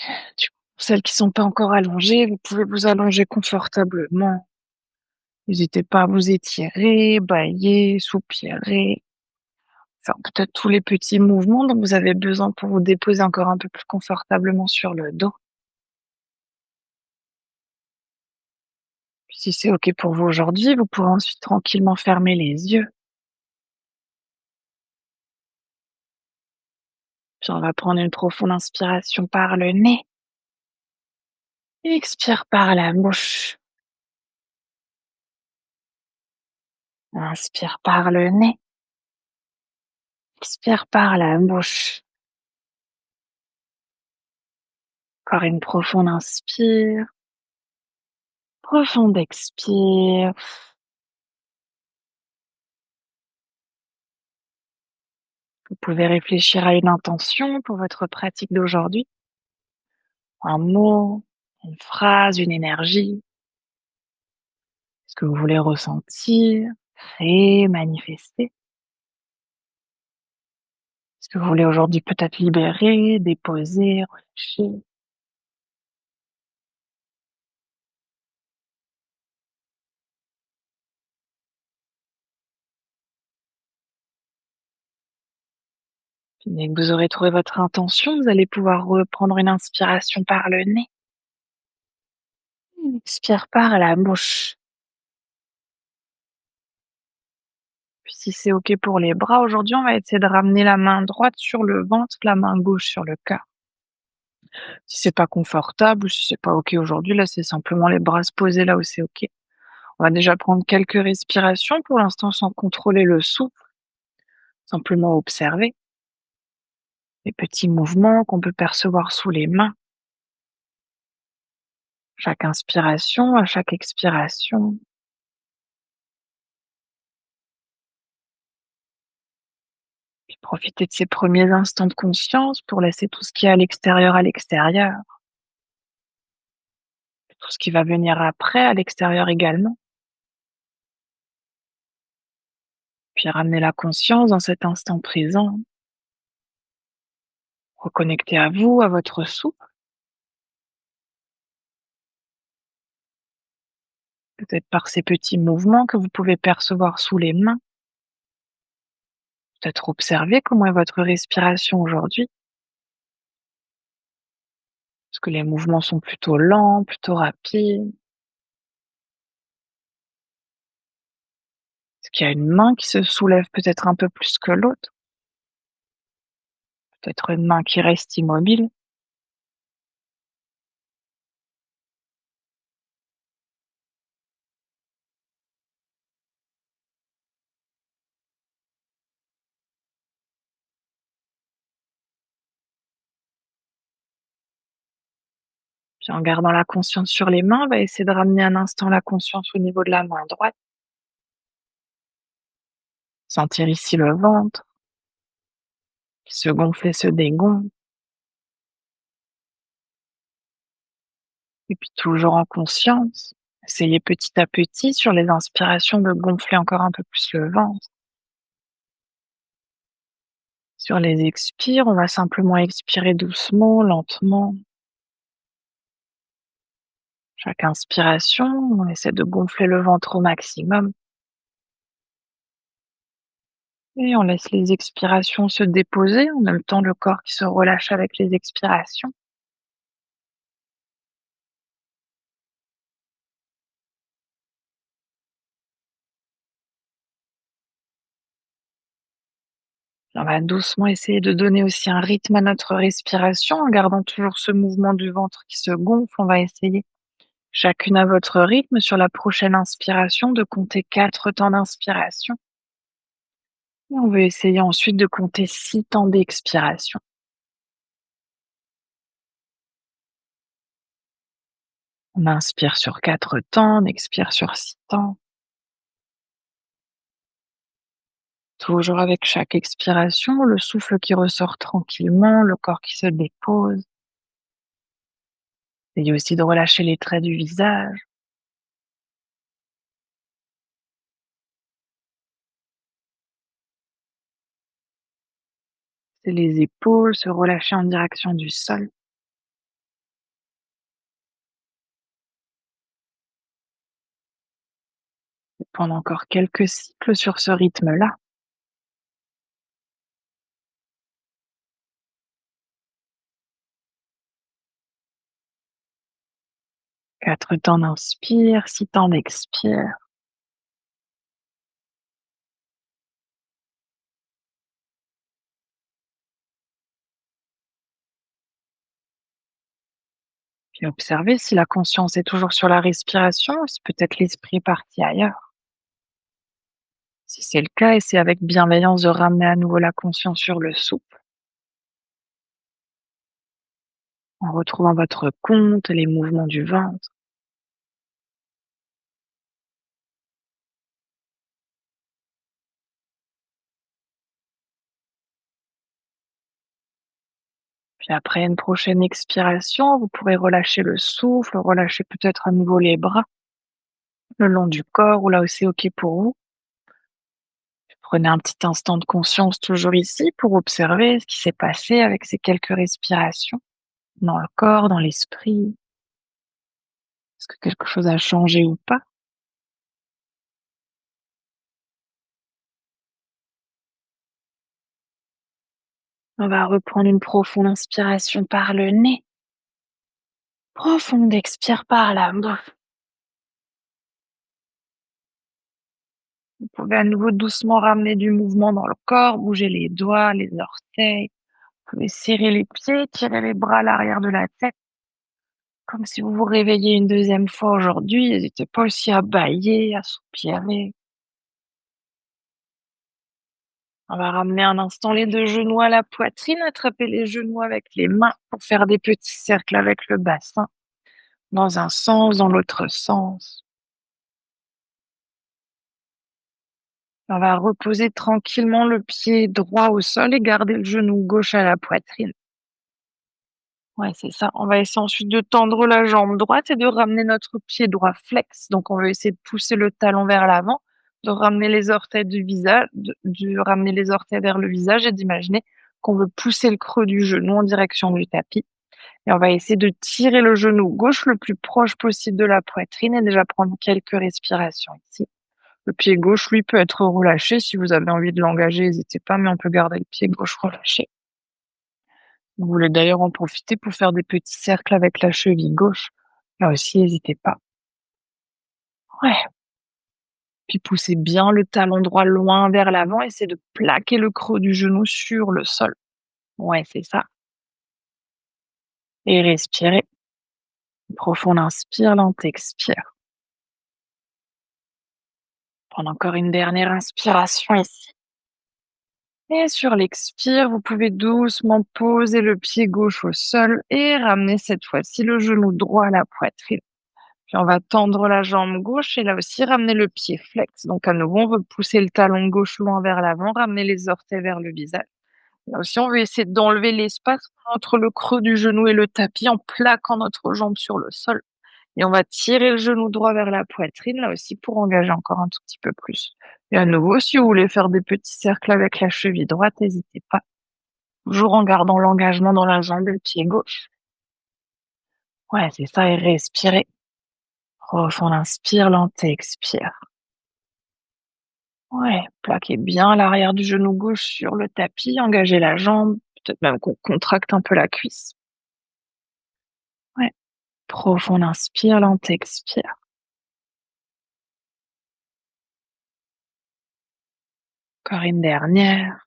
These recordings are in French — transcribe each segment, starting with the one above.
Pour celles qui sont pas encore allongées, vous pouvez vous allonger confortablement. N'hésitez pas à vous étirer, bâiller, soupirer, faire peut-être tous les petits mouvements dont vous avez besoin pour vous déposer encore un peu plus confortablement sur le dos. Puis si c'est OK pour vous aujourd'hui, vous pourrez ensuite tranquillement fermer les yeux. Puis on va prendre une profonde inspiration par le nez. Expire par la bouche. Inspire par le nez. Expire par la bouche. Encore une profonde inspire. Profonde expire. Vous pouvez réfléchir à une intention pour votre pratique d'aujourd'hui. Un mot, une phrase, une énergie. Ce que vous voulez ressentir, créer, manifester. Ce que vous voulez aujourd'hui peut-être libérer, déposer, relâcher. Puis dès que vous aurez trouvé votre intention, vous allez pouvoir reprendre une inspiration par le nez. Une expire par la bouche. Puis si c'est OK pour les bras, aujourd'hui, on va essayer de ramener la main droite sur le ventre, la main gauche sur le cœur. Si c'est pas confortable ou si c'est pas OK aujourd'hui, là, c'est simplement les bras se poser là où c'est OK. On va déjà prendre quelques respirations pour l'instant sans contrôler le souffle, simplement observer les petits mouvements qu'on peut percevoir sous les mains. Chaque inspiration, à chaque expiration. Puis profiter de ces premiers instants de conscience pour laisser tout ce qui est à l'extérieur, tout ce qui va venir après à l'extérieur également. Puis ramener la conscience dans cet instant présent, reconnecter à vous, à votre souffle, peut-être par ces petits mouvements que vous pouvez percevoir sous les mains, peut-être observer comment est votre respiration aujourd'hui. Est-ce que les mouvements sont plutôt lents, plutôt rapides? Est-ce qu'il y a une main qui se soulève peut-être un peu plus que l'autre? Peut-être une main qui reste immobile? Puis en gardant la conscience sur les mains, on va essayer de ramener un instant la conscience au niveau de la main droite. Sentir ici le ventre qui se gonfle et se dégonfle. Et puis toujours en conscience, essayez petit à petit sur les inspirations de gonfler encore un peu plus le ventre. Sur les expires, on va simplement expirer doucement, lentement. Chaque inspiration, on essaie de gonfler le ventre au maximum et on laisse les expirations se déposer, en même temps le corps qui se relâche avec les expirations. On va doucement essayer de donner aussi un rythme à notre respiration en gardant toujours ce mouvement du ventre qui se gonfle. On va essayer, chacune à votre rythme, sur la prochaine inspiration, de compter 4 temps d'inspiration. Et on veut essayer ensuite de compter 6 temps d'expiration. On inspire sur 4 temps, on expire sur 6 temps. Toujours avec chaque expiration, le souffle qui ressort tranquillement, le corps qui se dépose. Essayez aussi de relâcher les traits du visage. C'est les épaules, se relâcher en direction du sol. pendant encore quelques cycles sur ce rythme-là. 4 temps d'inspire, 6 temps d'expire. Puis observez si la conscience est toujours sur la respiration ou si peut-être l'esprit est parti ailleurs. Si c'est le cas, essayez avec bienveillance de ramener à nouveau la conscience sur le souffle, en retrouvant votre compte, les mouvements du ventre. Puis après une prochaine expiration, vous pourrez relâcher le souffle, relâcher peut-être à nouveau les bras le long du corps ou là où c'est OK pour vous. Prenez un petit instant de conscience toujours ici pour observer ce qui s'est passé avec ces quelques respirations dans le corps, dans l'esprit. Est-ce que quelque chose a changé ou pas? On va reprendre une profonde inspiration par le nez, profonde expire par la bouche. Vous pouvez à nouveau doucement ramener du mouvement dans le corps, bouger les doigts, les orteils. Vous pouvez serrer les pieds, tirer les bras à l'arrière de la tête, comme si vous vous réveillez une deuxième fois aujourd'hui. N'hésitez pas aussi à bâiller, à soupirer. On va ramener un instant les 2 genoux à la poitrine, attraper les genoux avec les mains pour faire des petits cercles avec le bassin, dans un sens, dans l'autre sens. On va reposer tranquillement le pied droit au sol et garder le genou gauche à la poitrine. Ouais, c'est ça. On va essayer ensuite de tendre la jambe droite et de ramener notre pied droit flex. Donc, on va essayer de pousser le talon vers l'avant, de ramener les orteils du visage, de ramener les orteils vers le visage et d'imaginer qu'on veut pousser le creux du genou en direction du tapis. Et on va essayer de tirer le genou gauche le plus proche possible de la poitrine et déjà prendre quelques respirations ici. Le pied gauche, lui, peut être relâché. Si vous avez envie de l'engager, n'hésitez pas, mais on peut garder le pied gauche relâché. Vous voulez d'ailleurs en profiter pour faire des petits cercles avec la cheville gauche. Là aussi, n'hésitez pas. Ouais. Puis poussez bien le talon droit loin vers l'avant. Essayez de plaquer le creux du genou sur le sol. Ouais, c'est ça. Et respirez. Profond inspire, lente expire. Prendre encore une dernière inspiration ici. Et sur l'expire, vous pouvez doucement poser le pied gauche au sol et ramener cette fois-ci le genou droit à la poitrine. Puis on va tendre la jambe gauche et là aussi ramener le pied flex. Donc à nouveau, on veut pousser le talon gauche loin vers l'avant, ramener les orteils vers le visage. Là aussi, on veut essayer d'enlever l'espace entre le creux du genou et le tapis en plaquant notre jambe sur le sol. Et on va tirer le genou droit vers la poitrine, là aussi, pour engager encore un tout petit peu plus. Et à nouveau, si vous voulez faire des petits cercles avec la cheville droite, n'hésitez pas. Toujours en gardant l'engagement dans la jambe et le pied gauche. Ouais, c'est ça, et respirez. Profond inspire, lente expire. Ouais, plaquez bien l'arrière du genou gauche sur le tapis, engagez la jambe, peut-être même qu'on contracte un peu la cuisse. Ouais, profond inspire, lente expire. Encore une dernière.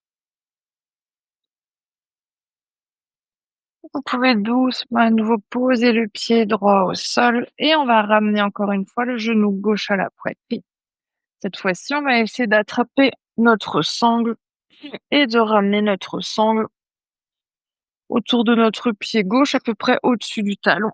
Vous pouvez doucement à nouveau poser le pied droit au sol et on va ramener encore une fois le genou gauche à la poitrine. Cette fois-ci, on va essayer d'attraper notre sangle et de ramener notre sangle autour de notre pied gauche, à peu près au-dessus du talon.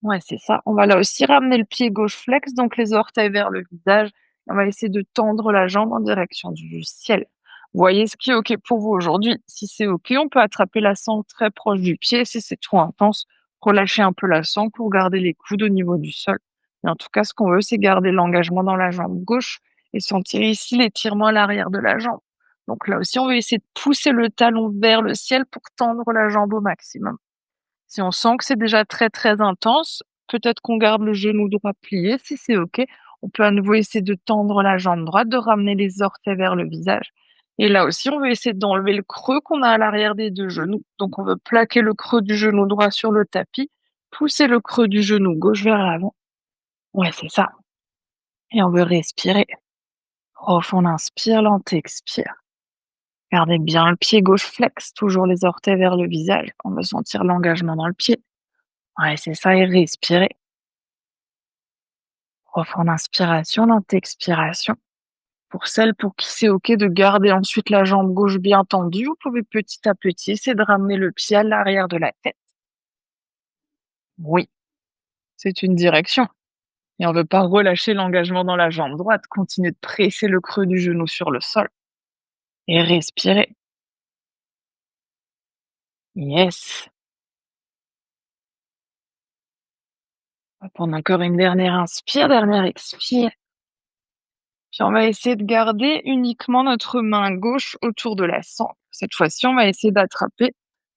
Ouais, c'est ça. On va là aussi ramener le pied gauche flex, donc les orteils vers le visage. On va essayer de tendre la jambe en direction du ciel. Voyez ce qui est OK pour vous aujourd'hui. Si c'est OK, on peut attraper la sangle très proche du pied. Si c'est trop intense, relâchez un peu la sangle pour garder les coudes au niveau du sol. Mais en tout cas, ce qu'on veut, c'est garder l'engagement dans la jambe gauche et sentir ici l'étirement à l'arrière de la jambe. Donc là aussi, on veut essayer de pousser le talon vers le ciel pour tendre la jambe au maximum. Si on sent que c'est déjà très, très intense, peut-être qu'on garde le genou droit plié, si c'est OK. On peut à nouveau essayer de tendre la jambe droite, de ramener les orteils vers le visage. Et là aussi, on veut essayer d'enlever le creux qu'on a à l'arrière des 2 genoux. Donc on veut plaquer le creux du genou droit sur le tapis, pousser le creux du genou gauche vers l'avant. Ouais, c'est ça. Et on veut respirer. Profond inspire, lent expire. Gardez bien le pied gauche flex, toujours les orteils vers le visage. On veut sentir l'engagement dans le pied. Ouais, c'est ça, et respirer. Profonde inspiration, lente expiration. Pour celles pour qui c'est OK de garder ensuite la jambe gauche bien tendue, vous pouvez petit à petit essayer de ramener le pied à l'arrière de la tête. Oui, c'est une direction. Et on ne veut pas relâcher l'engagement dans la jambe droite. Continuez de presser le creux du genou sur le sol et respirez. Yes. On va prendre encore une dernière inspire, dernière expire. Puis on va essayer de garder uniquement notre main gauche autour de la sangle. Cette fois-ci, on va essayer d'attraper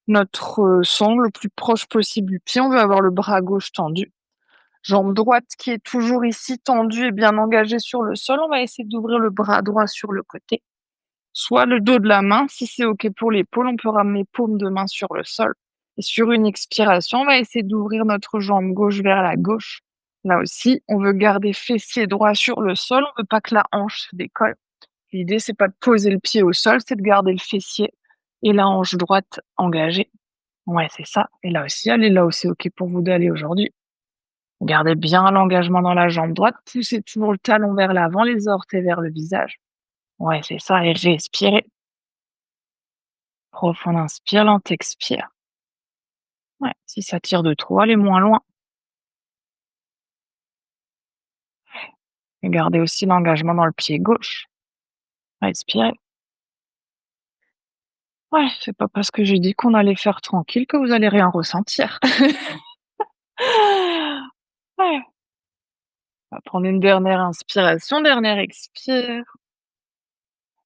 notre sangle le plus proche possible du pied. On veut avoir le bras gauche tendu. Jambe droite qui est toujours ici tendue et bien engagée sur le sol. On va essayer d'ouvrir le bras droit sur le côté. Soit le dos de la main, si c'est OK pour l'épaule, on peut ramener paume de main sur le sol. Et sur une expiration, on va essayer d'ouvrir notre jambe gauche vers la gauche. Là aussi, on veut garder fessier droit sur le sol, on veut pas que la hanche se décolle. L'idée, c'est pas de poser le pied au sol, c'est de garder le fessier et la hanche droite engagée. Ouais, c'est ça. Et là aussi, allez là où c'est OK pour vous d'aller aujourd'hui. Gardez bien l'engagement dans la jambe droite, poussez toujours le talon vers l'avant, les orteils vers le visage. Ouais, c'est ça, et respirez. Profond inspire, lent expire. Ouais, si ça tire de trop, allez moins loin. Et gardez aussi l'engagement dans le pied gauche. Respirez. Ouais, c'est pas parce que j'ai dit qu'on allait faire tranquille que vous allez rien ressentir. Ouais, on va prendre une dernière inspiration, dernière expire.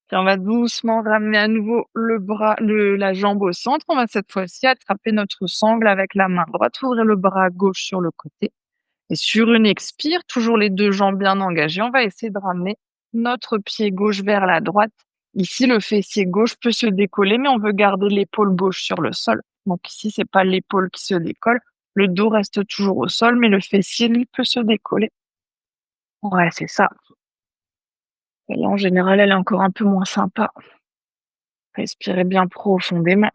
Puis on va doucement ramener à nouveau la jambe au centre. On va cette fois-ci attraper notre sangle avec la main droite, ouvrir le bras gauche sur le côté. Et sur une expire, toujours les 2 jambes bien engagées, on va essayer de ramener notre pied gauche vers la droite. Ici, le fessier gauche peut se décoller, mais on veut garder l'épaule gauche sur le sol. Donc ici, c'est pas l'épaule qui se décolle. Le dos reste toujours au sol, mais le fessier, lui, peut se décoller. Ouais, c'est ça. Et là, en général, elle est encore un peu moins sympa. Respirez bien profondément.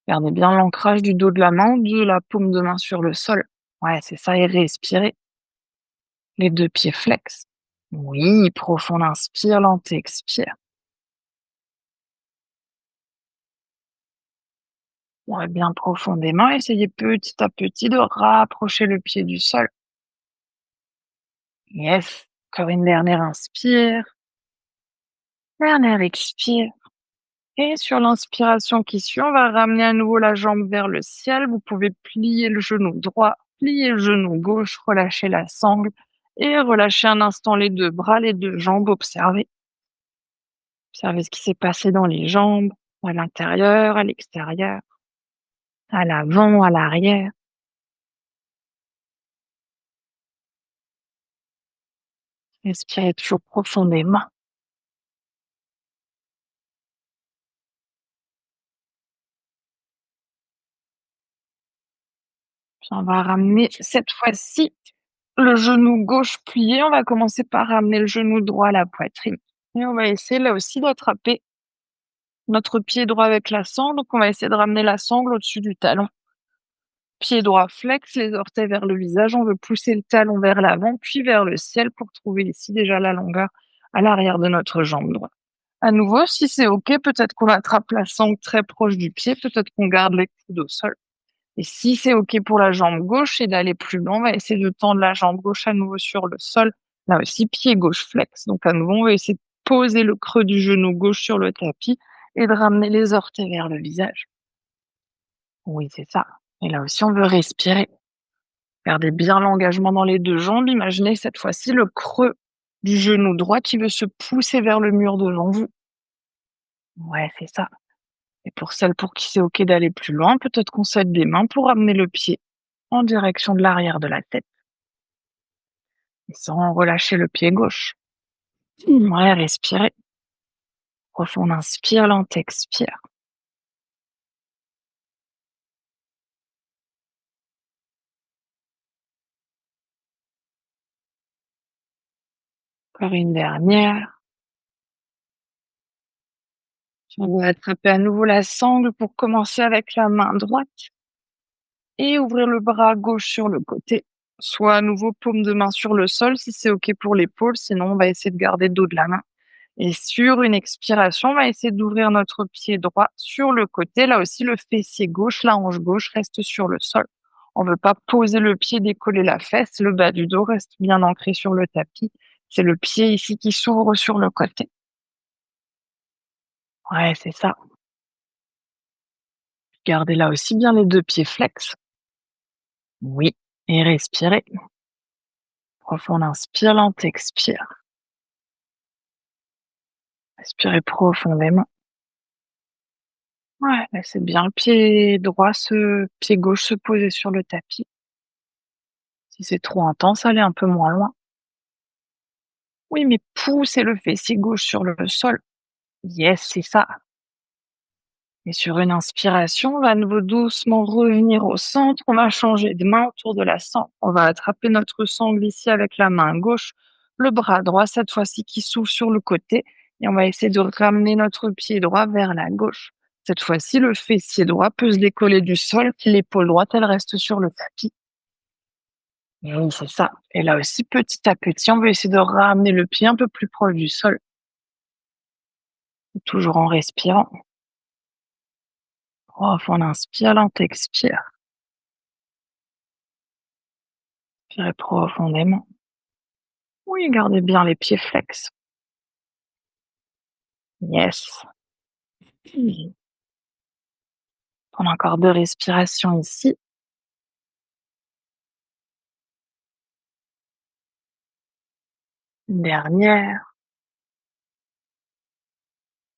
Gardez bien l'ancrage du dos de la main, de la paume de main sur le sol. Ouais, c'est ça, et respirez. Les 2 pieds flex. Oui, profond inspire, lent expire. Ouais, bien profondément. Essayez petit à petit de rapprocher le pied du sol. Yes. Encore une dernière inspire. Dernière expire. Et sur l'inspiration qui suit, on va ramener à nouveau la jambe vers le ciel. Vous pouvez plier le genou droit, plier le genou gauche, relâcher la sangle et relâcher un instant les 2 bras, les 2 jambes. Observez. Observez ce qui s'est passé dans les jambes, à l'intérieur, à l'extérieur, à l'avant, à l'arrière. Respirez toujours profondément. Puis on va ramener cette fois-ci le genou gauche plié. On va commencer par ramener le genou droit à la poitrine. Et on va essayer là aussi d'attraper notre pied droit avec la sangle. Donc on va essayer de ramener la sangle au-dessus du talon. Pied droit flex, les orteils vers le visage. On veut pousser le talon vers l'avant, puis vers le ciel pour trouver ici déjà la longueur à l'arrière de notre jambe droite. À nouveau, si c'est OK, peut-être qu'on attrape la sangle très proche du pied, peut-être qu'on garde les coudes au sol. Et si c'est OK pour la jambe gauche et d'aller plus loin, on va essayer de tendre la jambe gauche à nouveau sur le sol. Là aussi, pied gauche flex. Donc à nouveau, on va essayer de poser le creux du genou gauche sur le tapis et de ramener les orteils vers le visage. Oui, c'est ça. Et là aussi, on veut respirer. Gardez bien l'engagement dans les 2 jambes. Imaginez cette fois-ci le creux du genou droit qui veut se pousser vers le mur devant vous. Ouais, c'est ça. Et pour celles pour qui c'est OK d'aller plus loin, peut-être qu'on s'aide des mains pour amener le pied en direction de l'arrière de la tête. sans relâcher le pied gauche. Ouais, respirez. Profond inspire, lent expire. Encore une dernière. On va attraper à nouveau la sangle pour commencer avec la main droite et ouvrir le bras gauche sur le côté. Soit à nouveau paume de main sur le sol si c'est OK pour l'épaule, sinon on va essayer de garder le dos de la main. Et sur une expiration, on va essayer d'ouvrir notre pied droit sur le côté. Là aussi, le fessier gauche, la hanche gauche reste sur le sol. On ne veut pas poser le pied, décoller la fesse. Le bas du dos reste bien ancré sur le tapis. C'est le pied ici qui s'ouvre sur le côté. Ouais, c'est ça. Gardez là aussi bien les deux pieds flex. Oui. Et respirez. Profond inspire, lent expire. Respirez profondément. Ouais, laissez bien le pied gauche se poser sur le tapis. Si c'est trop intense, allez un peu moins loin. Oui, mais poussez le fessier gauche sur le sol. Yes, c'est ça. Et sur une inspiration, on va à nouveau doucement revenir au centre. On va changer de main autour de la sangle. On va attraper notre sangle ici avec la main gauche, le bras droit cette fois-ci qui s'ouvre sur le côté. Et on va essayer de ramener notre pied droit vers la gauche. Cette fois-ci, le fessier droit peut se décoller du sol, puis l'épaule droite, elle reste sur le tapis. Oui, c'est ça. Et là aussi, petit à petit, on va essayer de ramener le pied un peu plus proche du sol, toujours en respirant. Profond inspire, lent expire. Inspirez profondément. Oui, gardez bien les pieds flex. Yes. Prendre encore 2 respirations ici. Une dernière.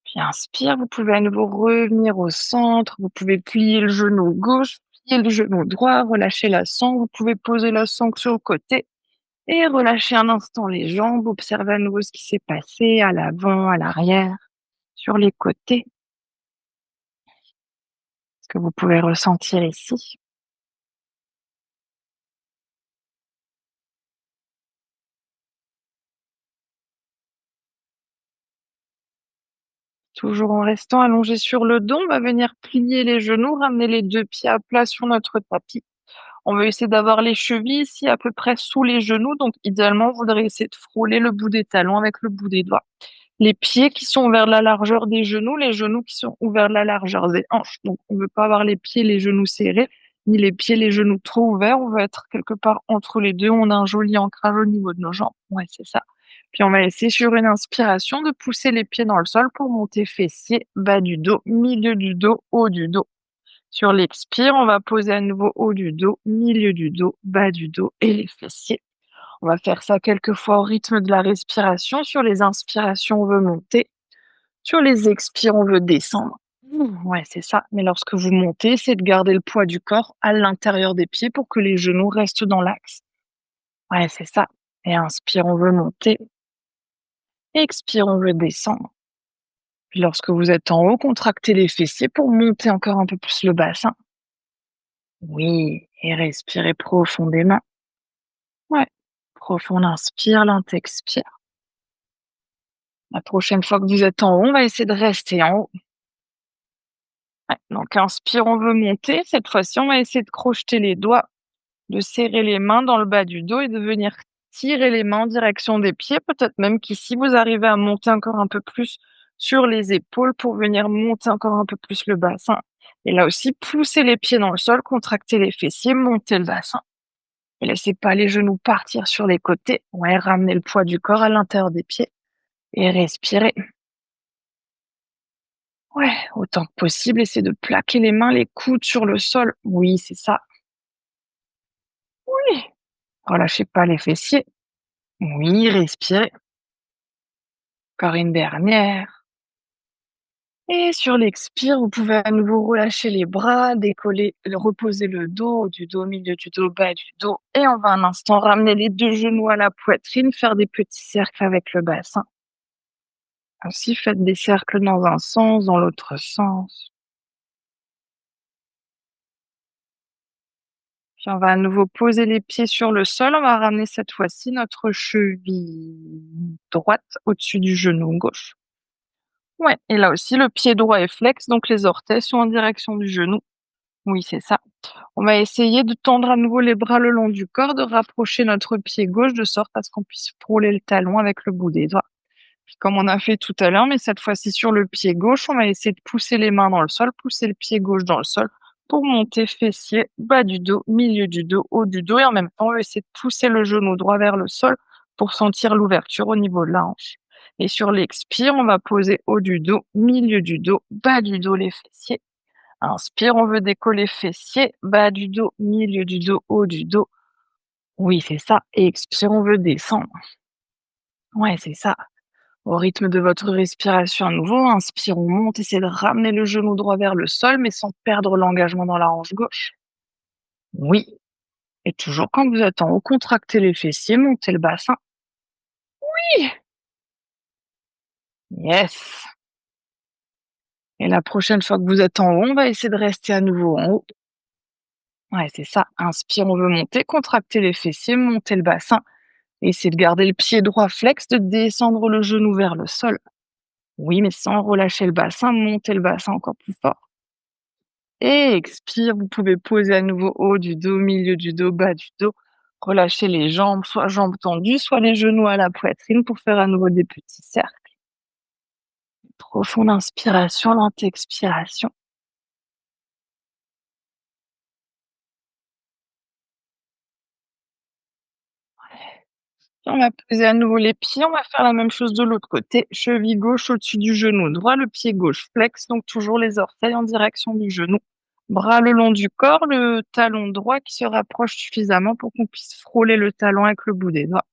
Puis inspire, vous pouvez à nouveau revenir au centre. Vous pouvez plier le genou gauche, plier le genou droit, relâcher la sangle. Vous pouvez poser la sangle sur le côté et relâcher un instant les jambes. Observez à nouveau ce qui s'est passé à l'avant, à l'arrière, sur les côtés. Ce que vous pouvez ressentir ici. Toujours en restant allongé sur le dos, on va venir plier les genoux, ramener les 2 pieds à plat sur notre tapis. On va essayer d'avoir les chevilles ici à peu près sous les genoux, donc idéalement, vous voudrez essayer de frôler le bout des talons avec le bout des doigts. Les pieds qui sont vers la largeur des genoux, les genoux qui sont ouverts la largeur des hanches. Donc on ne veut pas avoir les pieds, les genoux serrés, ni les pieds, les genoux trop ouverts. On veut être quelque part entre les 2. On a un joli ancrage au niveau de nos jambes. Ouais, c'est ça. Puis on va essayer sur une inspiration de pousser les pieds dans le sol pour monter fessier, bas du dos, milieu du dos, haut du dos. Sur l'expire, on va poser à nouveau haut du dos, milieu du dos, bas du dos et les fessiers. On va faire ça quelques fois au rythme de la respiration. Sur les inspirations, on veut monter. Sur les expires, on veut descendre. Ouais, c'est ça. Mais lorsque vous montez, c'est de garder le poids du corps à l'intérieur des pieds pour que les genoux restent dans l'axe. Ouais, c'est ça. Et inspire, on veut monter. Expire, on veut descendre. Puis lorsque vous êtes en haut, contractez les fessiers pour monter encore un peu plus le bassin. Oui, et respirez profondément. Ouais. Profond inspire, lent expire. La prochaine fois que vous êtes en haut, on va essayer de rester en haut. Ouais, donc inspire, on veut monter. Cette fois-ci, on va essayer de crocheter les doigts, de serrer les mains dans le bas du dos et de venir tirer les mains en direction des pieds. Peut-être même qu'ici, vous arrivez à monter encore un peu plus sur les épaules pour venir monter encore un peu plus le bassin. Et là aussi, poussez les pieds dans le sol, contractez les fessiers, montez le bassin. Et laissez pas les genoux partir sur les côtés. Ouais, ramenez le poids du corps à l'intérieur des pieds et respirez. Ouais, autant que possible, essayez de plaquer les mains, les coudes sur le sol. Oui, c'est ça. Oui. Relâchez pas les fessiers. Oui, respirez. Encore une dernière. Et sur l'expire, vous pouvez à nouveau relâcher les bras, décoller, reposer le dos, haut du dos, milieu du dos, bas du dos. Et on va un instant ramener les 2 genoux à la poitrine, faire des petits cercles avec le bassin. Ainsi, faites des cercles dans un sens, dans l'autre sens. Puis on va à nouveau poser les pieds sur le sol. On va ramener cette fois-ci notre cheville droite au-dessus du genou gauche. Ouais, et là aussi, le pied droit est flex, donc les orteils sont en direction du genou. Oui, c'est ça. On va essayer de tendre à nouveau les bras le long du corps, de rapprocher notre pied gauche de sorte à ce qu'on puisse frôler le talon avec le bout des doigts. Puis comme on a fait tout à l'heure, mais cette fois-ci sur le pied gauche, on va essayer de pousser les mains dans le sol, pousser le pied gauche dans le sol pour monter fessier, bas du dos, milieu du dos, haut du dos. Et en même temps, on va essayer de pousser le genou droit vers le sol pour sentir l'ouverture au niveau de la hanche. Et sur l'expire, on va poser haut du dos, milieu du dos, bas du dos, les fessiers. Inspire, on veut décoller fessier, bas du dos, milieu du dos, haut du dos. Oui, c'est ça. Et expire, on veut descendre. Ouais, c'est ça. Au rythme de votre respiration à nouveau, inspire, on monte, essayez de ramener le genou droit vers le sol, mais sans perdre l'engagement dans la hanche gauche. Oui. Et toujours quand vous êtes en haut, contractez les fessiers, montez le bassin. Oui. Yes. Et la prochaine fois que vous êtes en haut, on va essayer de rester à nouveau en haut. Ouais, c'est ça. Inspire, on veut monter, contracter les fessiers, monter le bassin. Essayez de garder le pied droit flex, de descendre le genou vers le sol. Oui, mais sans relâcher le bassin, montez le bassin encore plus fort. Et expire, vous pouvez poser à nouveau haut du dos, milieu du dos, bas du dos. Relâchez les jambes, soit jambes tendues, soit les genoux à la poitrine pour faire à nouveau des petits cercles. Profonde inspiration, lente expiration. On va poser à nouveau les pieds, on va faire la même chose de l'autre côté. Cheville gauche au-dessus du genou droit, le pied gauche flex, donc toujours les orteils en direction du genou. Bras le long du corps, le talon droit qui se rapproche suffisamment pour qu'on puisse frôler le talon avec le bout des doigts.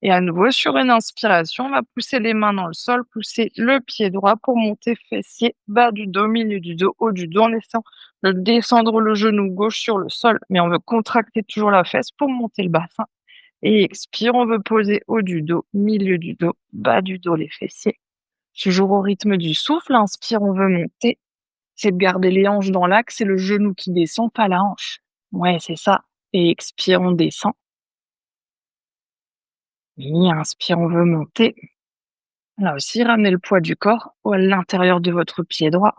Et à nouveau, sur une inspiration, on va pousser les mains dans le sol, pousser le pied droit pour monter fessier, bas du dos, milieu du dos, haut du dos, en laissant descendre le genou gauche sur le sol. Mais on veut contracter toujours la fesse pour monter le bassin. Et expire, on veut poser haut du dos, milieu du dos, bas du dos, les fessiers. Toujours au rythme du souffle, inspire, on veut monter. C'est de garder les hanches dans l'axe, c'est le genou qui descend, pas la hanche. Ouais, c'est ça. Et expire, on descend. Et inspire, on veut monter. Là aussi, ramenez le poids du corps à l'intérieur de votre pied droit.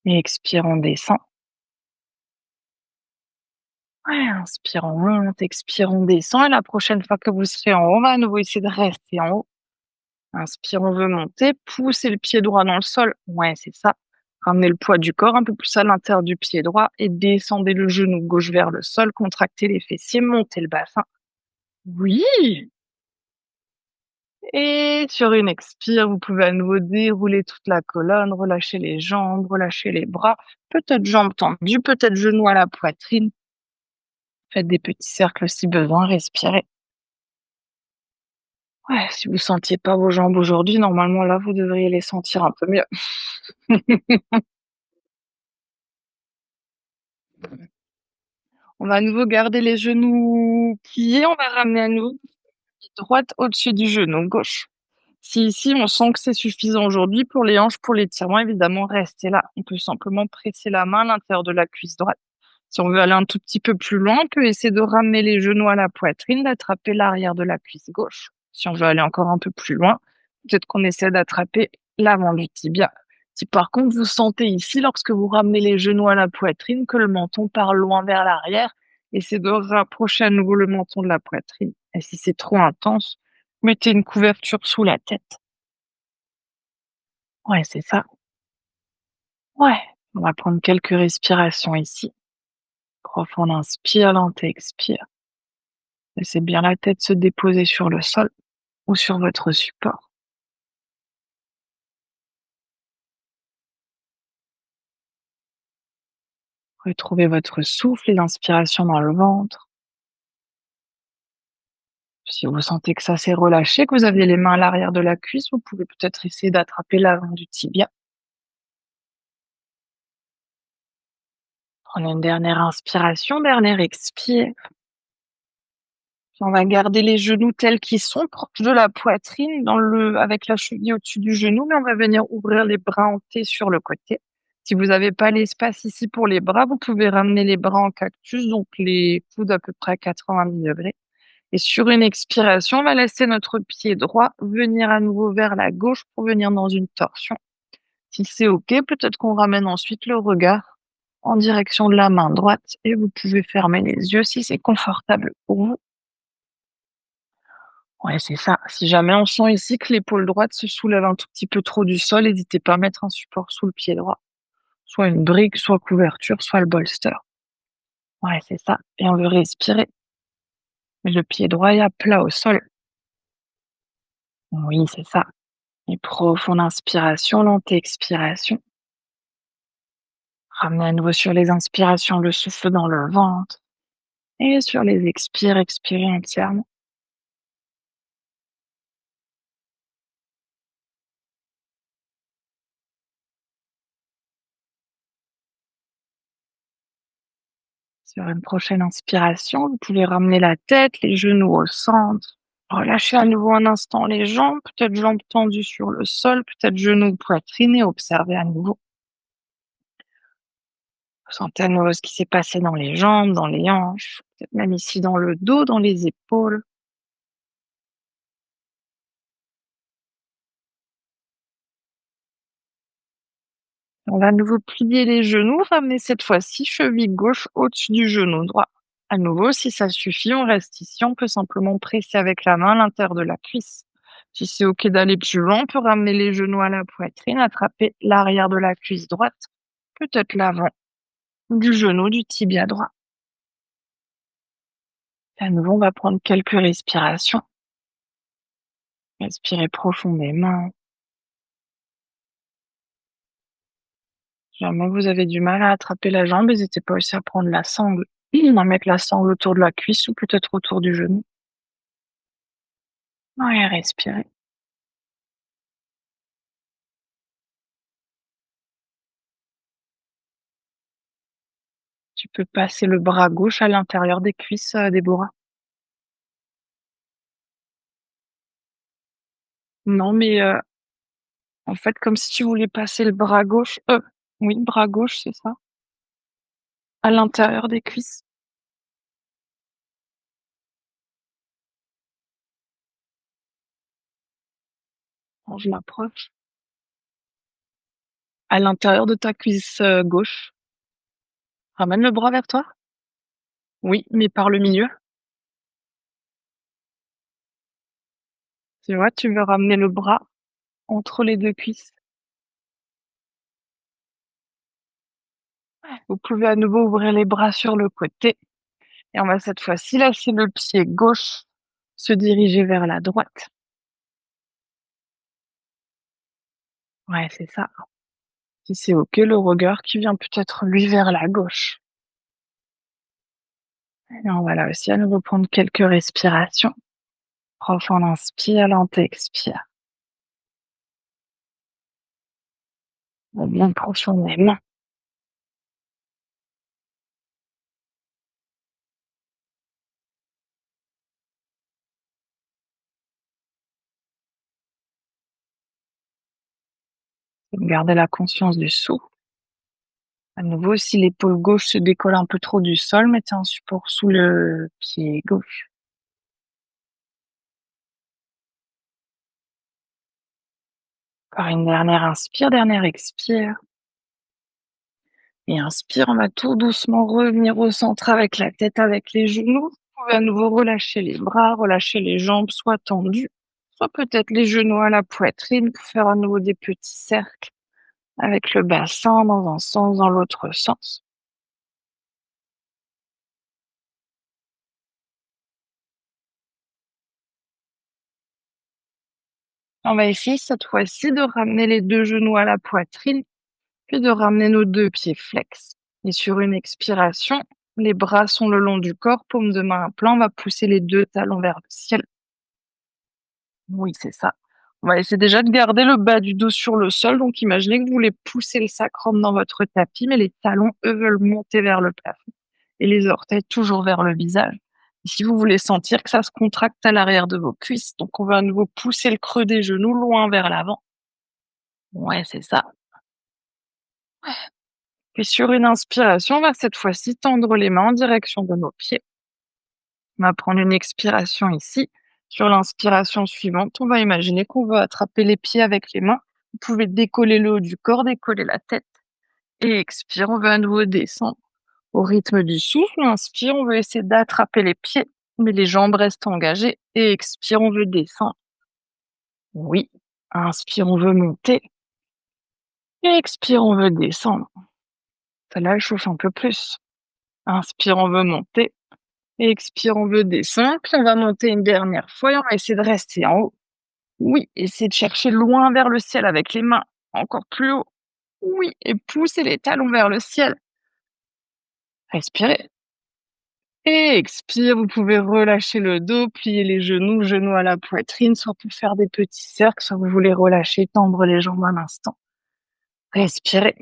Et expire, on descend. Ouais, inspire, on monte, expire, on descend. Et la prochaine fois que vous serez en haut, on va à nouveau essayer de rester en haut. Inspire, on veut monter, poussez le pied droit dans le sol. Ouais, c'est ça. Ramenez le poids du corps un peu plus à l'intérieur du pied droit et descendez le genou gauche vers le sol, contractez les fessiers, montez le bassin. Oui! Et sur une expire, vous pouvez à nouveau dérouler toute la colonne, relâcher les jambes, relâcher les bras, peut-être jambes tendues, peut-être genoux à la poitrine. Faites des petits cercles si besoin, respirez. Ouais, si vous sentiez pas vos jambes aujourd'hui, normalement là, vous devriez les sentir un peu mieux. On va à nouveau garder les genoux pliés, on va ramener à nouveau la droite au-dessus du genou gauche. Si ici, on sent que c'est suffisant aujourd'hui pour les hanches, pour l'étirement, évidemment, restez là. On peut simplement presser la main à l'intérieur de la cuisse droite. Si on veut aller un tout petit peu plus loin, on peut essayer de ramener les genoux à la poitrine, d'attraper l'arrière de la cuisse gauche. Si on veut aller encore un peu plus loin, peut-être qu'on essaie d'attraper l'avant du tibia. Si par contre vous sentez ici, lorsque vous ramenez les genoux à la poitrine, que le menton part loin vers l'arrière, essayez de rapprocher à nouveau le menton de la poitrine. Et si c'est trop intense, mettez une couverture sous la tête. Ouais, c'est ça. Ouais. On va prendre quelques respirations ici. Profonde inspire, lente expire. Laissez bien la tête se déposer sur le sol ou sur votre support. Retrouvez votre souffle et l'inspiration dans le ventre. Si vous sentez que ça s'est relâché, que vous avez les mains à l'arrière de la cuisse, vous pouvez peut-être essayer d'attraper l'avant du tibia. Prenez une dernière inspiration, dernière expire. Puis on va garder les genoux tels qu'ils sont, proches de la poitrine, avec la cheville au-dessus du genou, mais on va venir ouvrir les bras en T sur le côté. Si vous n'avez pas l'espace ici pour les bras, vous pouvez ramener les bras en cactus, donc les coudes à peu près à 90 degrés. Et sur une expiration, on va laisser notre pied droit venir à nouveau vers la gauche pour venir dans une torsion. Si c'est OK, peut-être qu'on ramène ensuite le regard en direction de la main droite et vous pouvez fermer les yeux si c'est confortable pour vous. Ouais, c'est ça. Si jamais on sent ici que l'épaule droite se soulève un tout petit peu trop du sol, n'hésitez pas à mettre un support sous le pied droit. Soit une brique, soit couverture, soit le bolster. Ouais, c'est ça. Et on veut respirer. Mais le pied droit est à plat au sol. Oui, c'est ça. Et profonde inspiration, lente expiration. Ramenez à nouveau sur les inspirations le souffle dans le ventre. Et sur les expires, expirez entièrement. Sur une prochaine inspiration, vous pouvez ramener la tête, les genoux au centre. Relâchez à nouveau un instant les jambes, peut-être jambes tendues sur le sol, peut-être genoux, poitrine et observez à nouveau. Sentez à nouveau ce qui s'est passé dans les jambes, dans les hanches, peut-être même ici dans le dos, dans les épaules. On va à nouveau plier les genoux, ramener cette fois-ci cheville gauche au-dessus du genou droit. À nouveau, si ça suffit, on reste ici. On peut simplement presser avec la main l'intérieur de la cuisse. Si c'est OK d'aller plus loin, on peut ramener les genoux à la poitrine, attraper l'arrière de la cuisse droite, peut-être l'avant du genou du tibia droit. À nouveau, on va prendre quelques respirations. Respirez profondément. Si jamais vous avez du mal à attraper la jambe, n'hésitez pas aussi à prendre la sangle, à mettre la sangle autour de la cuisse ou peut-être autour du genou. Ouais, respirez. Tu peux passer le bras gauche à l'intérieur des cuisses, Déborah. Non, mais en fait, comme si tu voulais passer le bras gauche, oui, bras gauche, c'est ça, à l'intérieur des cuisses. Alors je m'approche. À l'intérieur de ta cuisse, gauche. Ramène le bras vers toi. Oui, mais par le milieu. Tu vois, tu veux ramener le bras entre les 2 cuisses. Vous pouvez à nouveau ouvrir les bras sur le côté et on va cette fois-ci laisser le pied gauche se diriger vers la droite. Ouais, c'est ça. Si c'est OK, le regard qui vient peut-être lui vers la gauche. Et on va là aussi à nouveau prendre quelques respirations. Profond inspire, lente expire. Bien profondément. Gardez la conscience du souffle. À nouveau, si l'épaule gauche se décolle un peu trop du sol, mettez un support sous le pied gauche. Encore une dernière inspire, dernière expire. Et inspire, on va tout doucement revenir au centre avec la tête, avec les genoux. Vous pouvez à nouveau relâcher les bras, relâcher les jambes, soit tendues, soit peut-être les genoux à la poitrine pour faire à nouveau des petits cercles avec le bassin dans un sens, dans l'autre sens. On va essayer cette fois-ci de ramener les 2 genoux à la poitrine, puis de ramener nos 2 pieds flex. Et sur une expiration, les bras sont le long du corps, paume de main à plat, on va pousser les 2 talons vers le ciel. Oui, c'est ça. On va essayer déjà de garder le bas du dos sur le sol. Donc, imaginez que vous voulez pousser le sacrum dans votre tapis, mais les talons, eux, veulent monter vers le plafond et les orteils toujours vers le visage. Ici, vous voulez sentir que ça se contracte à l'arrière de vos cuisses. Donc, on va à nouveau pousser le creux des genoux loin vers l'avant. Ouais, c'est ça. Puis sur une inspiration, on va cette fois-ci tendre les mains en direction de nos pieds. On va prendre une expiration ici. Sur l'inspiration suivante, on va imaginer qu'on va attraper les pieds avec les mains. Vous pouvez décoller le haut du corps, décoller la tête. Et expire, on va à nouveau descendre. Au rythme du souffle, inspire, on veut essayer d'attraper les pieds, mais les jambes restent engagées. Et expire, on veut descendre. Oui. Inspire, on veut monter. Et expire, on veut descendre. Celle-là, elle chauffe un peu plus. Inspire, on veut monter. Et expire, on veut descendre. Puis on va monter une dernière fois et on va essayer de rester en haut. Oui, essayez de chercher loin vers le ciel avec les mains. Encore plus haut. Oui, et poussez les talons vers le ciel. Respirez. Et expire, vous pouvez relâcher le dos, plier les genoux à la poitrine, soit pour faire des petits cercles, soit vous voulez relâcher, tendre les jambes un instant. Respirez.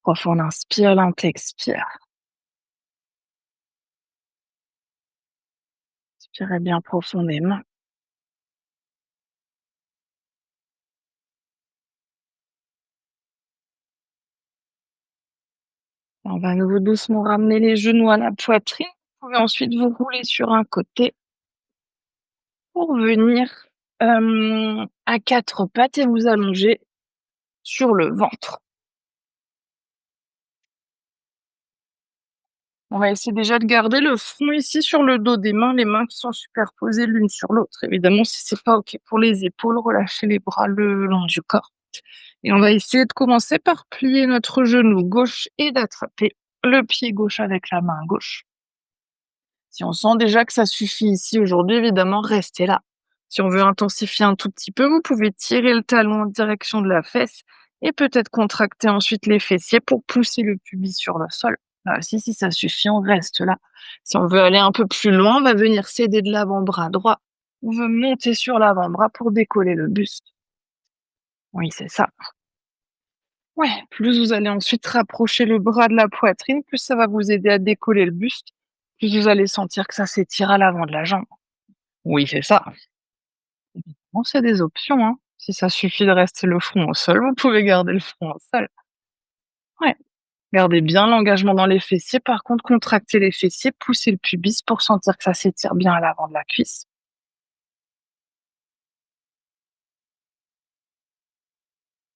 Profond inspire, lent expire. Inspirez bien profondément. On va à nouveau doucement ramener les genoux à la poitrine. Vous pouvez ensuite vous rouler sur un côté pour venir à quatre pattes et vous allonger sur le ventre. On va essayer déjà de garder le front ici sur le dos des mains, les mains qui sont superposées l'une sur l'autre. Évidemment, si c'est pas OK pour les épaules, relâchez les bras le long du corps. Et on va essayer de commencer par plier notre genou gauche et d'attraper le pied gauche avec la main gauche. Si on sent déjà que ça suffit ici aujourd'hui, évidemment, restez là. Si on veut intensifier un tout petit peu, vous pouvez tirer le talon en direction de la fesse et peut-être contracter ensuite les fessiers pour pousser le pubis sur le sol. Là aussi, si ça suffit, on reste là. Si on veut aller un peu plus loin, on va venir s'aider de l'avant-bras droit. On veut monter sur l'avant-bras pour décoller le buste. Oui, c'est ça. Ouais, plus vous allez ensuite rapprocher le bras de la poitrine, plus ça va vous aider à décoller le buste, plus vous allez sentir que ça s'étire à l'avant de la jambe. Oui, c'est ça. Bon, c'est des options, hein. Si ça suffit de rester le front au sol, vous pouvez garder le front au sol. Ouais. Gardez bien l'engagement dans les fessiers. Par contre, contractez les fessiers, poussez le pubis pour sentir que ça s'étire bien à l'avant de la cuisse.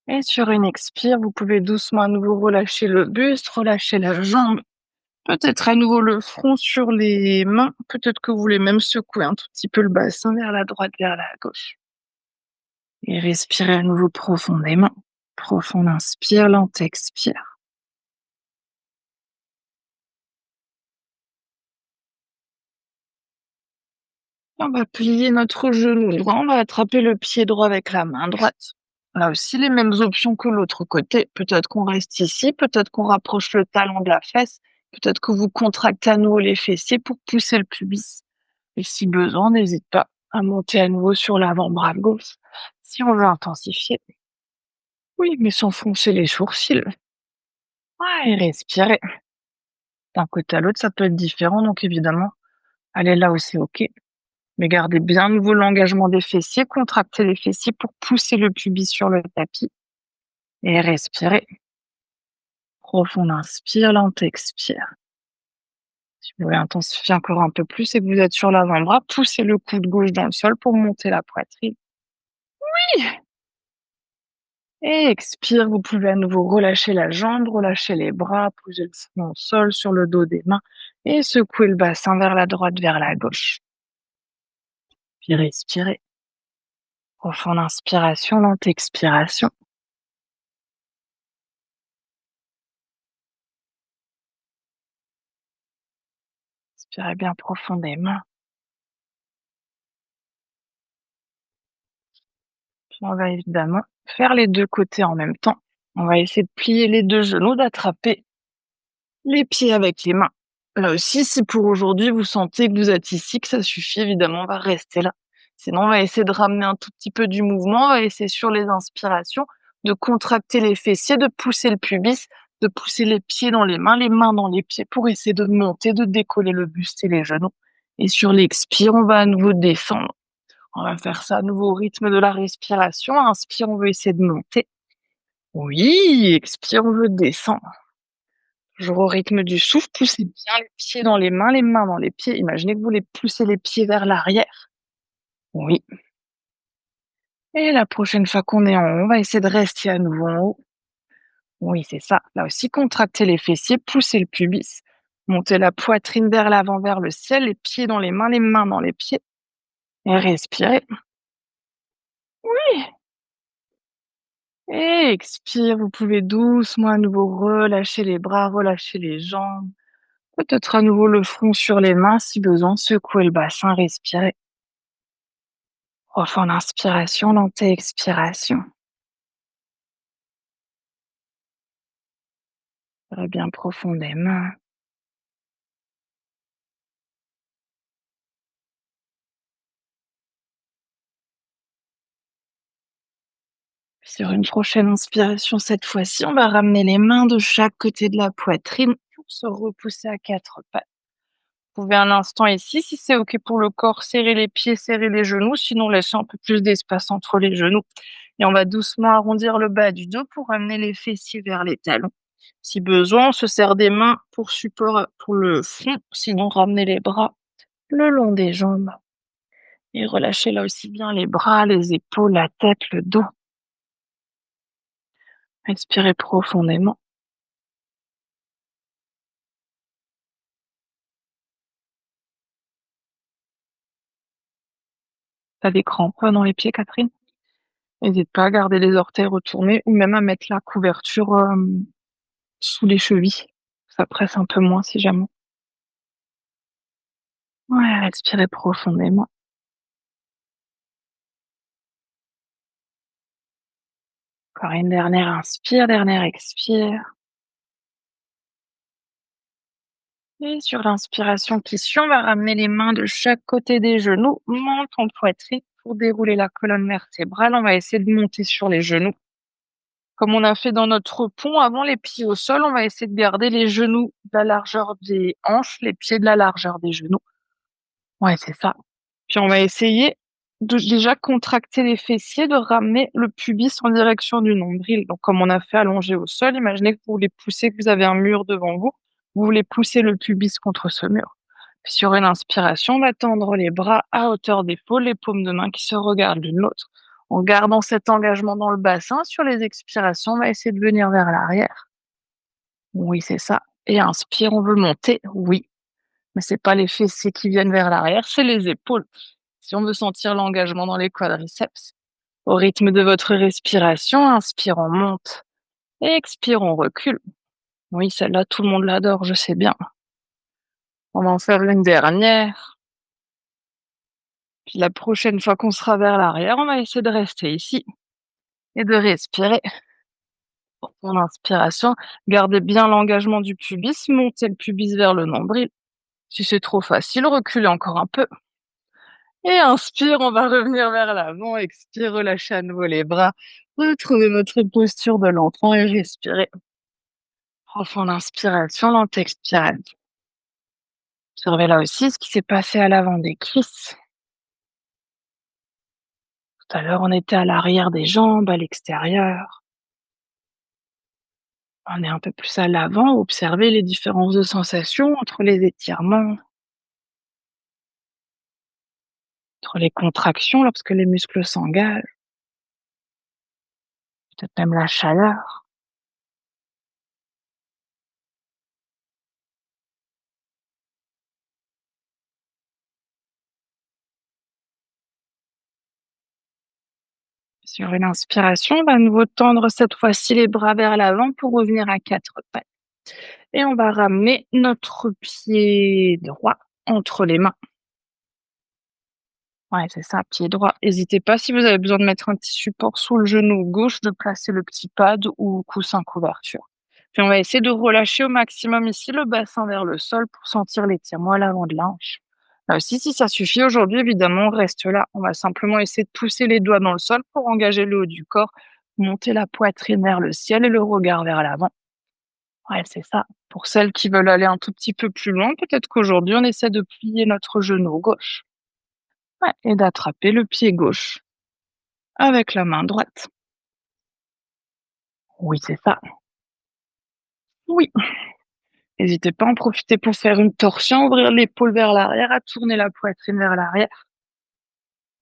Et sur une expire, vous pouvez doucement à nouveau relâcher le buste, relâcher la jambe. Peut-être à nouveau le front sur les mains. Peut-être que vous voulez même secouer un tout petit peu le bassin vers la droite, vers la gauche. Et respirez à nouveau profondément. Profond inspire, lent expire. On va plier notre genou droit, on va attraper le pied droit avec la main droite. Là aussi, les mêmes options que l'autre côté. Peut-être qu'on reste ici, peut-être qu'on rapproche le talon de la fesse, peut-être que vous contractez à nouveau les fessiers pour pousser le pubis. Et si besoin, n'hésite pas à monter à nouveau sur l'avant-bras gauche si on veut intensifier. Oui, mais sans foncer les sourcils. Ouais, et respirer. D'un côté à l'autre, ça peut être différent, donc évidemment, allez là où c'est OK. Mais gardez bien à nouveau l'engagement des fessiers, contractez les fessiers pour pousser le pubis sur le tapis et respirez. Profond inspire, lent expire. Si vous voulez intensifier encore un peu plus et que vous êtes sur l'avant-bras, poussez le coude gauche dans le sol pour monter la poitrine. Et expire, vous pouvez à nouveau relâcher la jambe, relâcher les bras, poser le front au sol sur le dos des mains et secouer le bassin vers la droite, vers la gauche. Puis respirez. Profonde inspiration, lente expiration. Inspirez bien profondément. Puis on va évidemment faire les deux côtés en même temps. On va essayer de plier les deux genoux, d'attraper les pieds avec les mains. Là aussi, si pour aujourd'hui vous sentez que vous êtes ici, que ça suffit, évidemment, on va rester là. Sinon, on va essayer de ramener un tout petit peu du mouvement. On va essayer sur les inspirations de contracter les fessiers, de pousser le pubis, de pousser les mains dans les pieds pour essayer de monter, de décoller le buste et les genoux. Et sur l'expire, on va à nouveau descendre. On va faire ça à nouveau au rythme de la respiration. Inspire, on veut essayer de monter. Oui, expire, on veut descendre. Toujours au rythme du souffle, poussez bien les pieds dans les mains dans les pieds. Imaginez que vous voulez pousser les pieds vers l'arrière. Oui. Et la prochaine fois qu'on est en haut, on va essayer de rester à nouveau en haut. Oui, c'est ça. Là aussi, contractez les fessiers, poussez le pubis. Montez la poitrine vers l'avant, vers le ciel, les pieds dans les mains dans les pieds. Et respirez. Oui. Et expire, vous pouvez doucement à nouveau relâcher les bras, relâcher les jambes. Peut-être à nouveau le front sur les mains si besoin, secouer le bassin, respirer. Profond inspiration, lente expiration. Très bien profondément. Sur une prochaine inspiration, cette fois-ci, on va ramener les mains de chaque côté de la poitrine pour se repousser à quatre pattes. Vous pouvez un instant ici, si c'est OK pour le corps, serrer les pieds, serrer les genoux, sinon laissez un peu plus d'espace entre les genoux. Et on va doucement arrondir le bas du dos pour amener les fessiers vers les talons. Si besoin, on se serre des mains pour support pour le front, sinon ramenez les bras le long des jambes et relâchez là aussi bien les bras, les épaules, la tête, le dos. Respirez profondément. T'as des crampes dans les pieds, Catherine? N'hésite pas à garder les orteils retournés ou même à mettre la couverture sous les chevilles. Ça presse un peu moins si jamais. Ouais, respirez profondément. Encore une dernière inspire, dernière expire. Et sur l'inspiration qui suit, on va ramener les mains de chaque côté des genoux, monte en poitrine pour dérouler la colonne vertébrale. On va essayer de monter sur les genoux. Comme on a fait dans notre pont, avant les pieds au sol, on va essayer de garder les genoux de la largeur des hanches, les pieds de la largeur des genoux. Ouais, c'est ça. Puis on va essayer de déjà contracter les fessiers, de ramener le pubis en direction du nombril. Donc comme on a fait allongé au sol, imaginez que vous voulez pousser, que vous avez un mur devant vous, vous voulez pousser le pubis contre ce mur. Puis sur une inspiration, on va tendre les bras à hauteur d'épaule, les paumes de main qui se regardent l'une l'autre. En gardant cet engagement dans le bassin, sur les expirations, on va essayer de venir vers l'arrière. Oui, c'est ça. Et inspire, on veut monter. Oui, mais c'est pas les fessiers qui viennent vers l'arrière, c'est les épaules. Si on veut sentir l'engagement dans les quadriceps, au rythme de votre respiration, inspire, on monte. Et expire, on recule. Oui, celle-là, tout le monde l'adore, je sais bien. On va en faire une dernière. Puis la prochaine fois qu'on sera vers l'arrière, on va essayer de rester ici et de respirer. Pour ton inspiration, gardez bien l'engagement du pubis, montez le pubis vers le nombril. Si c'est trop facile, reculez encore un peu. Et inspire, on va revenir vers l'avant. Expire, relâchez à nouveau les bras. Retrouvez votre posture de l'enfant et respirez. Profonde inspiration, lente expiration. Observez là aussi ce qui s'est passé à l'avant des cuisses. Tout à l'heure, on était à l'arrière des jambes, à l'extérieur. On est un peu plus à l'avant. Observez les différences de sensations entre les étirements, entre les contractions lorsque les muscles s'engagent, peut-être même la chaleur. Sur une inspiration, on va à nouveau tendre cette fois-ci les bras vers l'avant pour revenir à quatre pattes. Et on va ramener notre pied droit entre les mains. Ouais, c'est ça, pied droit. N'hésitez pas, si vous avez besoin de mettre un petit support sous le genou gauche, de placer le petit pad ou coussin couverture. Puis on va essayer de relâcher au maximum ici le bassin vers le sol pour sentir l'étirement à l'avant de la hanche. Là aussi, si ça suffit aujourd'hui, évidemment, on reste là. On va simplement essayer de pousser les doigts dans le sol pour engager le haut du corps, monter la poitrine vers le ciel et le regard vers l'avant. Ouais, c'est ça. Pour celles qui veulent aller un tout petit peu plus loin, peut-être qu'aujourd'hui, on essaie de plier notre genou gauche. Ouais, et d'attraper le pied gauche avec la main droite. Oui, c'est ça. Oui. N'hésitez pas à en profiter pour faire une torsion, ouvrir l'épaule vers l'arrière, à tourner la poitrine vers l'arrière.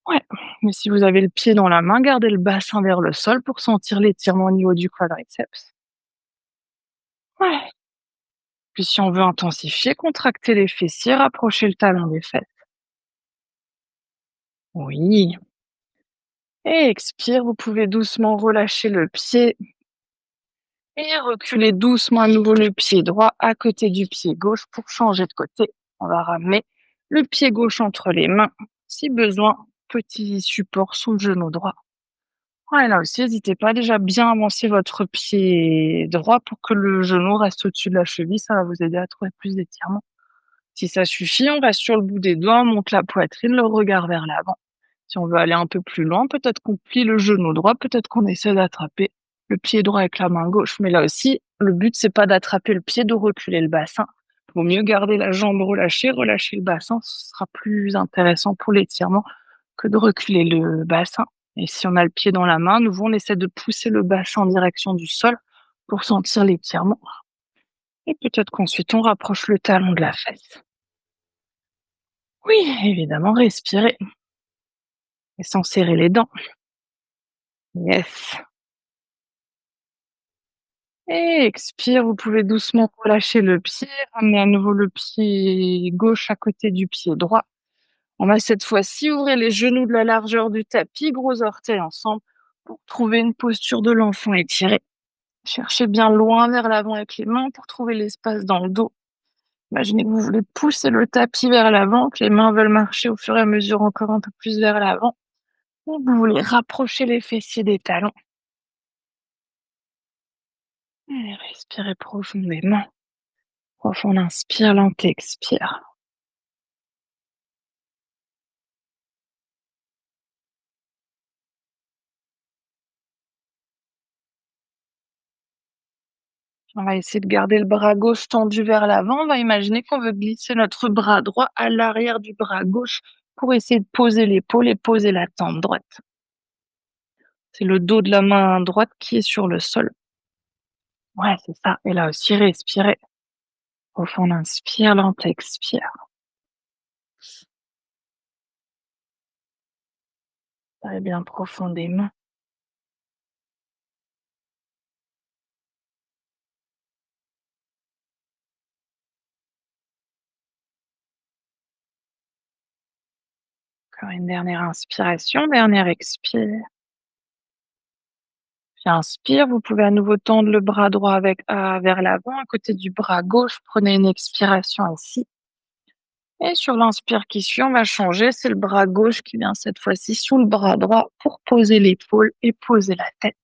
Ouais. Mais si vous avez le pied dans la main, gardez le bassin vers le sol pour sentir l'étirement au niveau du quadriceps. Ouais. Puis si on veut intensifier, contractez les fessiers, rapprochez le talon des fesses. Oui. Et expire, vous pouvez doucement relâcher le pied et reculer doucement à nouveau le pied droit à côté du pied gauche pour changer de côté. On va ramener le pied gauche entre les mains. Si besoin, petit support sous le genou droit. Ouais, là aussi, n'hésitez pas déjà à bien avancer votre pied droit pour que le genou reste au-dessus de la cheville. Ça va vous aider à trouver plus d'étirement. Si ça suffit, on reste sur le bout des doigts, on monte la poitrine, le regard vers l'avant. Si on veut aller un peu plus loin, peut-être qu'on plie le genou droit, peut-être qu'on essaie d'attraper le pied droit avec la main gauche. Mais là aussi, le but, c'est pas d'attraper le pied, de reculer le bassin. Vaut mieux garder la jambe relâchée, relâcher le bassin, ce sera plus intéressant pour l'étirement que de reculer le bassin. Et si on a le pied dans la main, nouveau, on essaie de pousser le bassin en direction du sol pour sentir l'étirement. Et peut-être qu'ensuite, on rapproche le talon de la fesse. Oui, évidemment, respirer et sans serrer les dents. Yes. Et expire, vous pouvez doucement relâcher le pied, ramener à nouveau le pied gauche à côté du pied droit. On va cette fois-ci ouvrir les genoux de la largeur du tapis, gros orteils ensemble, pour trouver une posture de l'enfant étiré. Cherchez bien loin vers l'avant avec les mains pour trouver l'espace dans le dos. Imaginez que vous voulez pousser le tapis vers l'avant, que les mains veulent marcher au fur et à mesure encore un peu plus vers l'avant. Ou vous voulez rapprocher les fessiers des talons. Et respirez profondément. Profond inspire, lent expire. On va essayer de garder le bras gauche tendu vers l'avant. On va imaginer qu'on veut glisser notre bras droit à l'arrière du bras gauche pour essayer de poser l'épaule et poser la tempe droite. C'est le dos de la main droite qui est sur le sol. Ouais, c'est ça. Et là aussi, respirez. Profond inspire, lent expire. Très bien profondément. Encore une dernière inspiration, dernière expire. Puis inspire, vous pouvez à nouveau tendre le bras droit vers l'avant, à côté du bras gauche. Prenez une expiration ici. Et sur l'inspire qui suit, on va changer. C'est le bras gauche qui vient cette fois-ci sous le bras droit pour poser l'épaule et poser la tête.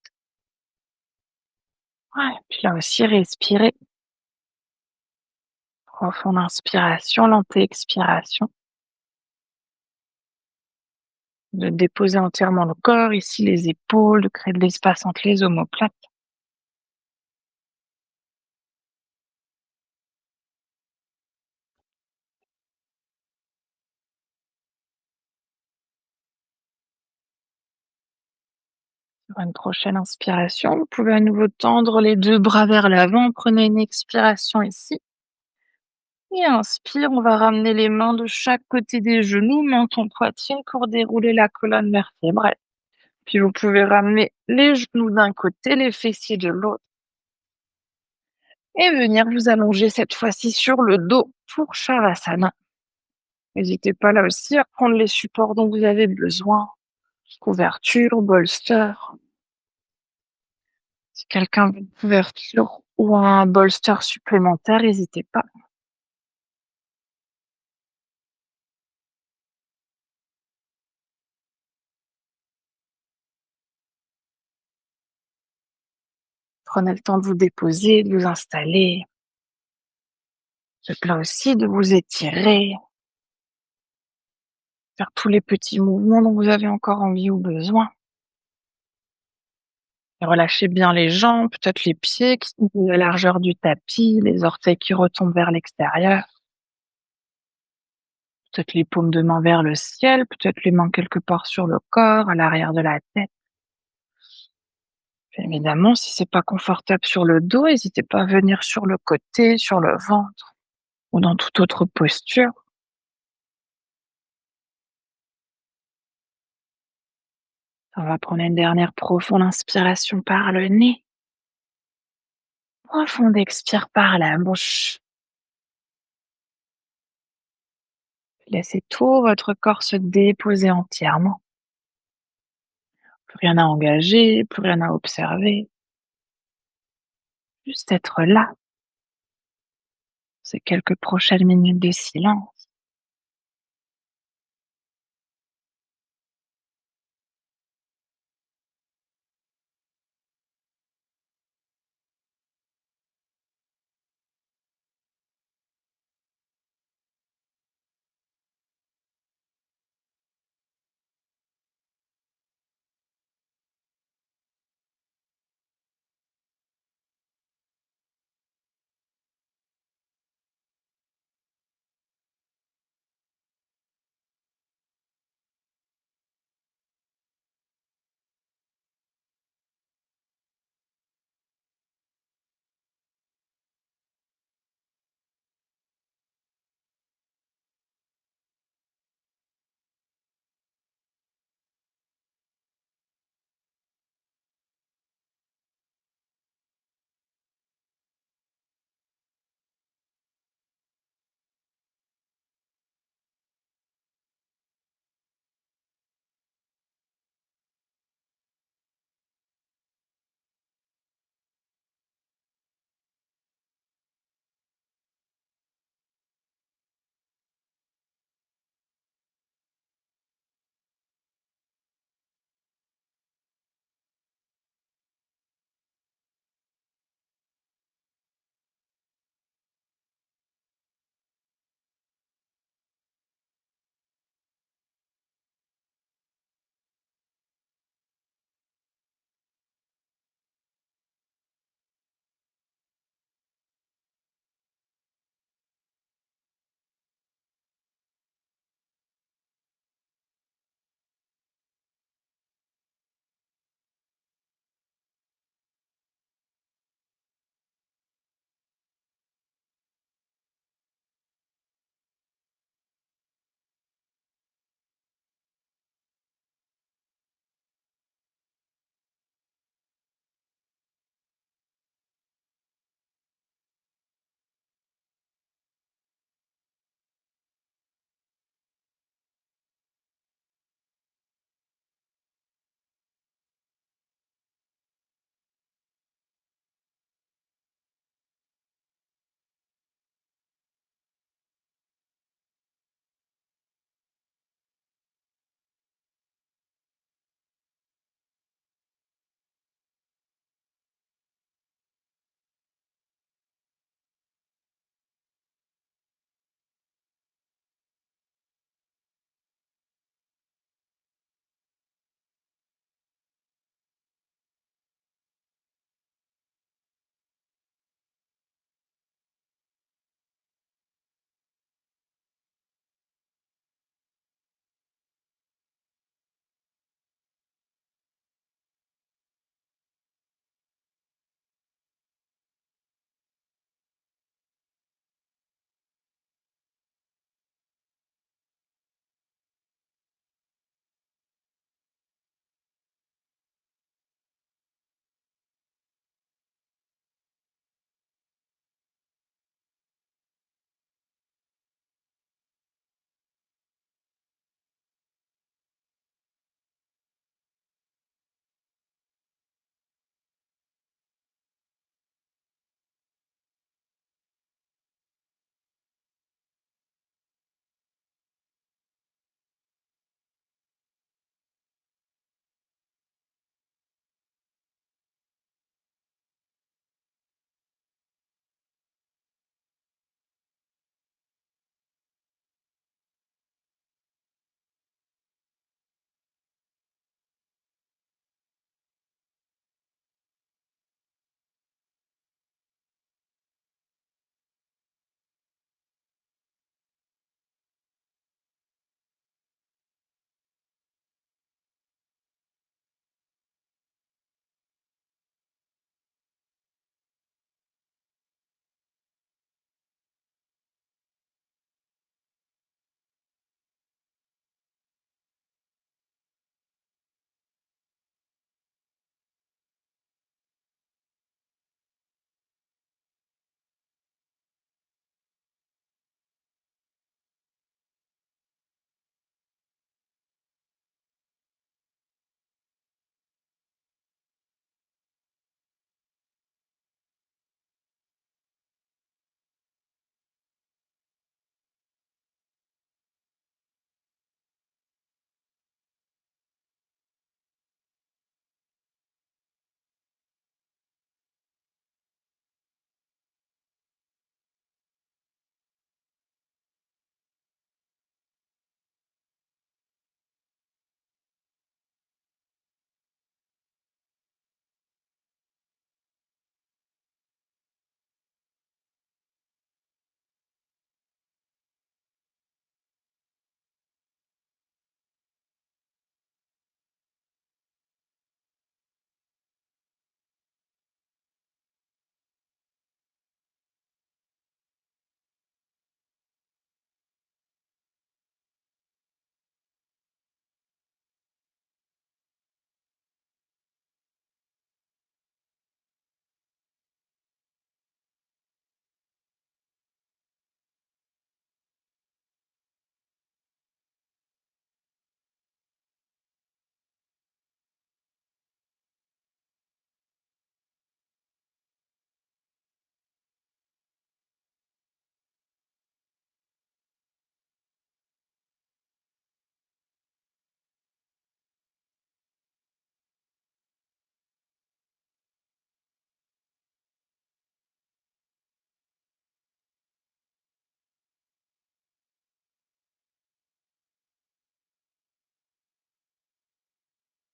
Ouais, puis là aussi, respirez. Profonde inspiration, lente expiration. De déposer entièrement le corps, ici les épaules, de créer de l'espace entre les omoplates. Sur une prochaine inspiration, vous pouvez à nouveau tendre les deux bras vers l'avant. Prenez une expiration ici. Et inspire, on va ramener les mains de chaque côté des genoux, menton poitrine pour dérouler la colonne vertébrale. Puis vous pouvez ramener les genoux d'un côté, les fessiers de l'autre et venir vous allonger cette fois-ci sur le dos pour Shavasana. N'hésitez pas là aussi à prendre les supports dont vous avez besoin, couverture, bolster. Si quelqu'un veut une couverture ou un bolster supplémentaire, n'hésitez pas. Prenez le temps de vous déposer, de vous installer. Le plat aussi de vous étirer. faire tous les petits mouvements dont vous avez encore envie ou besoin. Et relâchez bien les jambes, peut-être les pieds qui sont à la largeur du tapis, les orteils qui retombent vers l'extérieur, peut-être les paumes de main vers le ciel, peut-être les mains quelque part sur le corps, à l'arrière de la tête. Puis évidemment, si c'est pas confortable sur le dos, n'hésitez pas à venir sur le côté, sur le ventre ou dans toute autre posture. On va prendre une dernière profonde inspiration par le nez, profonde expire par la bouche. Laissez tout votre corps se déposer entièrement. Plus rien à engager, plus rien à observer, juste être là, ces quelques prochaines minutes de silence.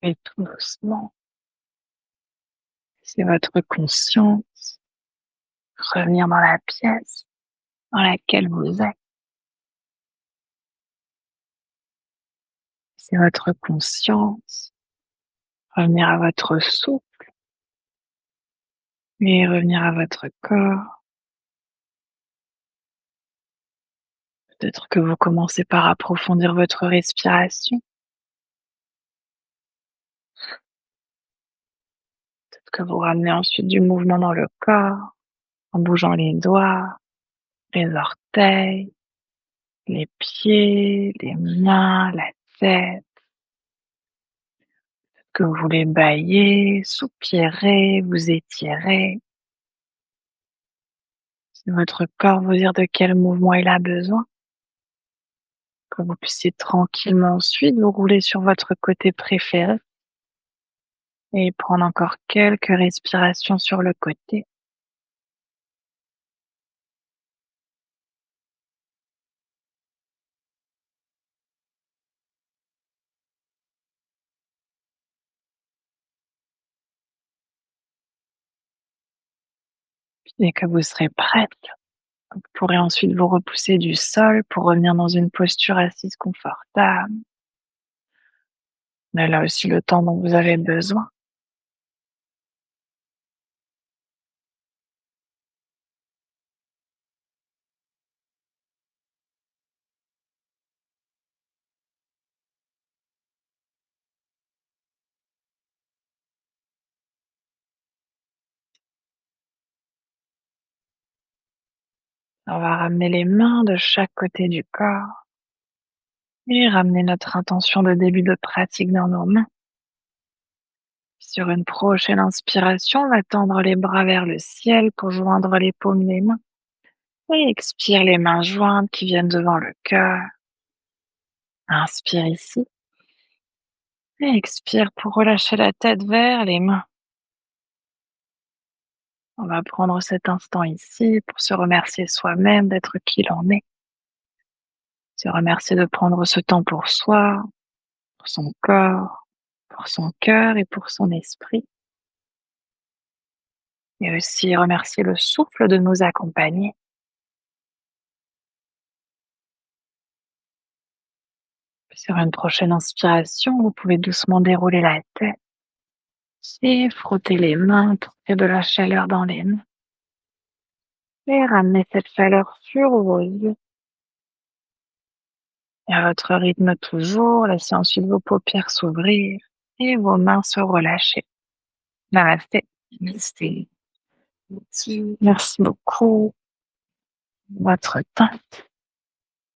Et tout doucement, c'est votre conscience revenir dans la pièce dans laquelle vous êtes. C'est votre conscience revenir à votre souffle et revenir à votre corps. Peut-être que vous commencez par approfondir votre respiration. Peut-être que vous ramenez ensuite du mouvement dans le corps en bougeant les doigts, les orteils, les pieds, les mains, la tête. Que vous voulez bâiller, soupirer, vous étirer. Si votre corps vous dire de quel mouvement il a besoin, que vous puissiez tranquillement ensuite vous rouler sur votre côté préféré et prendre encore quelques respirations sur le côté. Puis dès que vous serez prête, vous pourrez ensuite vous repousser du sol pour revenir dans une posture assise confortable. Mais là aussi le temps dont vous avez besoin. On va ramener les mains de chaque côté du corps et ramener notre intention de début de pratique dans nos mains. Sur une prochaine inspiration, on va tendre les bras vers le ciel pour joindre les paumes des mains. Et expire les mains jointes qui viennent devant le cœur. Inspire ici. Et expire pour relâcher la tête vers les mains. On va prendre cet instant ici pour se remercier soi-même d'être qui l'on est. Se remercier de prendre ce temps pour soi, pour son corps, pour son cœur et pour son esprit. Et aussi remercier le souffle de nous accompagner. Sur une prochaine inspiration, vous pouvez doucement dérouler la tête et frotter les mains pour créer de la chaleur dans les mains. Et ramener cette chaleur sur vos yeux. Et à votre rythme toujours, laissez ensuite vos paupières s'ouvrir et vos mains se relâcher. Namasté. Namasté. Merci beaucoup pour votre temps.